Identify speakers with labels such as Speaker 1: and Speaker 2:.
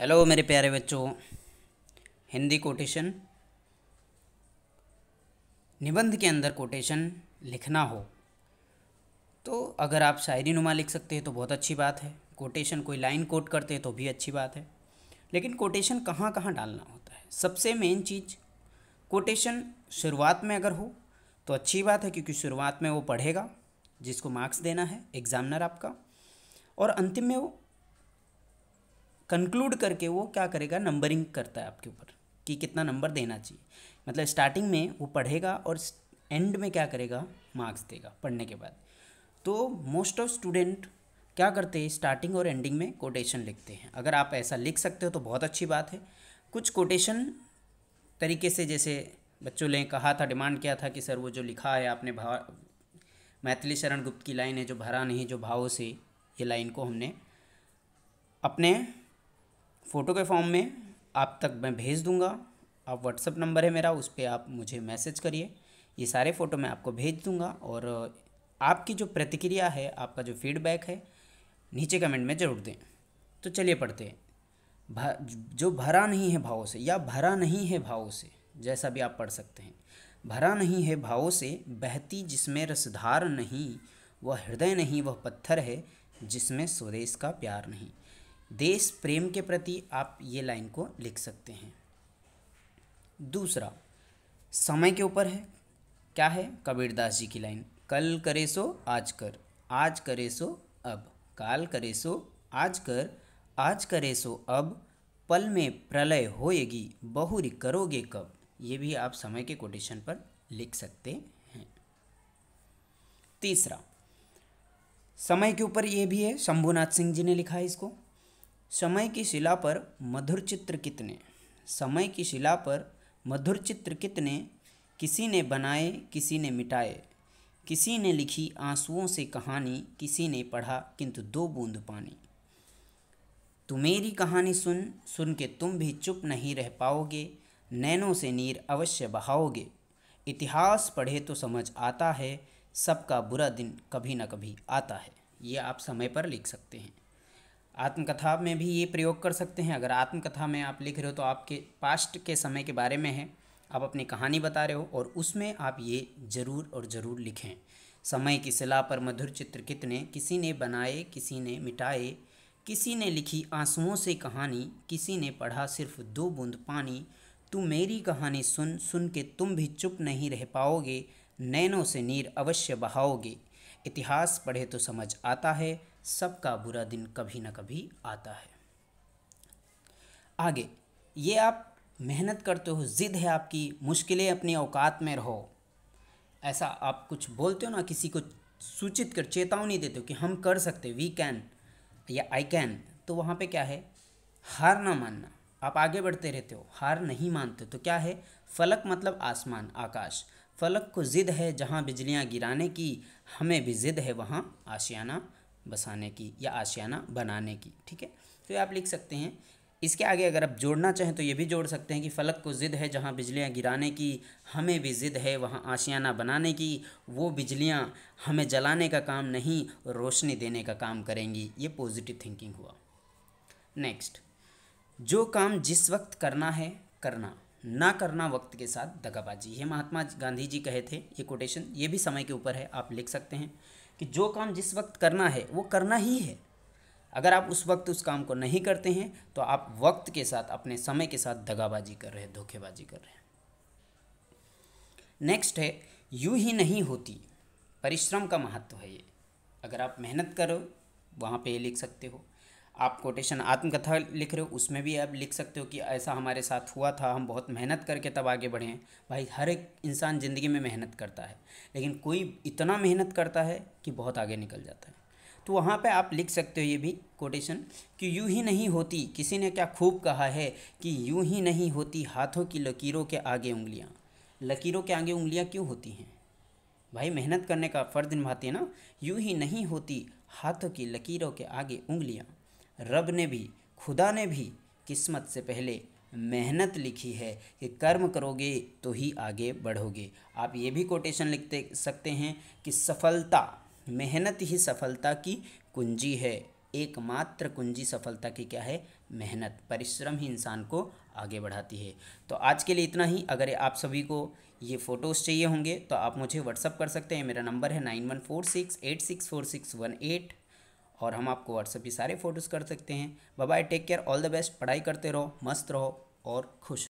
Speaker 1: Hello मेरे प्यारे बच्चों। हिंदी कोटेशन। निबंध के अंदर कोटेशन लिखना हो तो अगर आप शायरी नुमा लिख सकते हैं तो बहुत अच्छी बात है। कोटेशन कोई लाइन कोट करते हैं तो भी अच्छी बात है। लेकिन कोटेशन कहाँ कहाँ डालना होता है, सबसे मेन चीज़ कोटेशन शुरुआत में अगर हो तो अच्छी बात है, क्योंकि शुरुआत में वो पढ़ेगा जिसको मार्क्स देना है एग्जामिनर आपका, और अंतिम में वो कंक्लूड करके वो क्या करेगा, नंबरिंग करता है आपके ऊपर कि कितना नंबर देना चाहिए। मतलब स्टार्टिंग में वो पढ़ेगा और एंड में क्या करेगा, मार्क्स देगा पढ़ने के बाद। तो मोस्ट ऑफ स्टूडेंट क्या करते हैं, स्टार्टिंग और एंडिंग में कोटेशन लिखते हैं। अगर आप ऐसा लिख सकते हो तो बहुत अच्छी बात है। कुछ कोटेशन तरीके से, जैसे बच्चों ने कहा था, डिमांड किया था कि सर वो जो लिखा है आपने मैथिली शरण गुप्त की लाइन है, जो भरा नहीं जो भावों से, ये लाइन को हमने अपने फ़ोटो के फॉर्म में आप तक मैं भेज दूंगा। आप व्हाट्सअप नंबर है मेरा, उस पर आप मुझे मैसेज करिए, ये सारे फ़ोटो मैं आपको भेज दूंगा। और आपकी जो प्रतिक्रिया है, आपका जो फीडबैक है, नीचे कमेंट में ज़रूर दें। तो चलिए पढ़ते हैं। जो भरा नहीं है भावों से, या भरा नहीं है भावों से, जैसा भी आप पढ़ सकते हैं। भरा नहीं है भावों से, बहती जिसमें रसधार नहीं, वह हृदय नहीं वह पत्थर है, जिसमें स्वदेश का प्यार नहीं। देश प्रेम के प्रति आप ये लाइन को लिख सकते हैं। दूसरा समय के ऊपर है, क्या है, कबीरदास जी की लाइन, कल करे सो आज कर, आज करे सो अब, काल करे सो आज कर, आज करे सो अब, पल में प्रलय होएगी, बहुरी करोगे कब। ये भी आप समय के कोटेशन पर लिख सकते हैं। तीसरा समय के ऊपर ये भी है, शंभुनाथ सिंह जी ने लिखा है इसको। समय की शिला पर मधुर चित्र कितने, समय की शिला पर मधुर चित्र कितने, किसी ने बनाए किसी ने मिटाए, किसी ने लिखी आंसुओं से कहानी, किसी ने पढ़ा किंतु दो बूंद पानी। तू मेरी कहानी सुन, सुन के तुम भी चुप नहीं रह पाओगे, नैनों से नीर अवश्य बहाओगे। इतिहास पढ़े तो समझ आता है, सबका बुरा दिन कभी न कभी आता है। ये आप समय पर लिख सकते हैं। आत्मकथा में भी ये प्रयोग कर सकते हैं। अगर आत्मकथा में आप लिख रहे हो तो आपके पास्ट के समय के बारे में है, आप अपनी कहानी बता रहे हो, और उसमें आप ये ज़रूर और ज़रूर लिखें। समय की शिला पर मधुर चित्र कितने, किसी ने बनाए किसी ने मिटाए, किसी ने लिखी आंसुओं से कहानी, किसी ने पढ़ा सिर्फ दो बूंद पानी। तू मेरी कहानी सुन, सुन के तुम भी चुप नहीं रह पाओगे, नैनों से नीर अवश्य बहाओगे। इतिहास पढ़े तो समझ आता है, सबका बुरा दिन कभी न कभी आता है। आगे ये आप मेहनत करते हो, ज़िद है आपकी, मुश्किलें अपनी औकात में रहो, ऐसा आप कुछ बोलते हो ना, किसी को सूचित कर चेतावनी देते हो कि हम कर सकते, वी कैन या आई कैन, तो वहाँ पे क्या है, हार ना मानना। आप आगे बढ़ते रहते हो, हार नहीं मानते, तो क्या है, फलक मतलब आसमान आकाश। फलक को ज़िद है जहाँ बिजलियाँ गिराने की, हमें भी ज़िद है वहाँ आशियाना बसाने की या आशियाना बनाने की। ठीक है, तो ये आप लिख सकते हैं। इसके आगे अगर आप जोड़ना चाहें तो ये भी जोड़ सकते हैं कि फ़लक को ज़िद है जहाँ बिजलियाँ गिराने की, हमें भी ज़िद है वहाँ आशियाना बनाने की। वो बिजलियाँ हमें जलाने का काम नहीं, रोशनी देने का काम करेंगी। ये पॉजिटिव थिंकिंग हुआ। नेक्स्ट, जो काम जिस वक्त करना है करना, ना करना वक्त के साथ दगाबाजी। ये महात्मा गांधी जी कहे थे। ये कोटेशन ये भी समय के ऊपर है, आप लिख सकते हैं कि जो काम जिस वक्त करना है वो करना ही है। अगर आप उस वक्त उस काम को नहीं करते हैं तो आप वक्त के साथ, अपने समय के साथ दगाबाजी कर रहे हैं, धोखेबाजी कर रहे हैं। नेक्स्ट है, यूं ही नहीं होती, परिश्रम का महत्व है ये। अगर आप मेहनत करो वहाँ पे ये लिख सकते हो। आप कोटेशन आत्मकथा लिख रहे हो, उसमें भी आप लिख सकते हो कि ऐसा हमारे साथ हुआ था, हम बहुत मेहनत करके तब आगे बढ़े हैं। भाई हर एक इंसान ज़िंदगी में मेहनत करता है, लेकिन कोई इतना मेहनत करता है कि बहुत आगे निकल जाता है। तो वहाँ पे आप लिख सकते हो ये भी कोटेशन कि यूं ही नहीं होती, किसी ने क्या खूब कहा है कि यूं ही नहीं होती हाथों की लकीरों के आगे उंगलियाँ। लकीरों के आगे उंगलियाँ क्यों होती हैं भाई, मेहनत करने का फ़र्ज निभाती है ना। यूं ही नहीं होती हाथों की लकीरों के आगे उंगलियाँ, रब ने भी खुदा ने भी किस्मत से पहले मेहनत लिखी है कि कर्म करोगे तो ही आगे बढ़ोगे। आप ये भी कोटेशन लिखते सकते हैं कि सफलता, मेहनत ही सफलता की कुंजी है, एकमात्र कुंजी सफलता की क्या है? मेहनत, परिश्रम ही इंसान को आगे बढ़ाती है। तो आज के लिए इतना ही। अगर आप सभी को ये फ़ोटोज़ चाहिए होंगे तो आप मुझे व्हाट्सअप कर सकते हैं। मेरा नंबर है 9146864618 और हम आपको व्हाट्सअप पे सारे फ़ोटोज़ कर सकते हैं। Bye bye, take care, all the best. पढ़ाई करते रहो, मस्त रहो और खुश।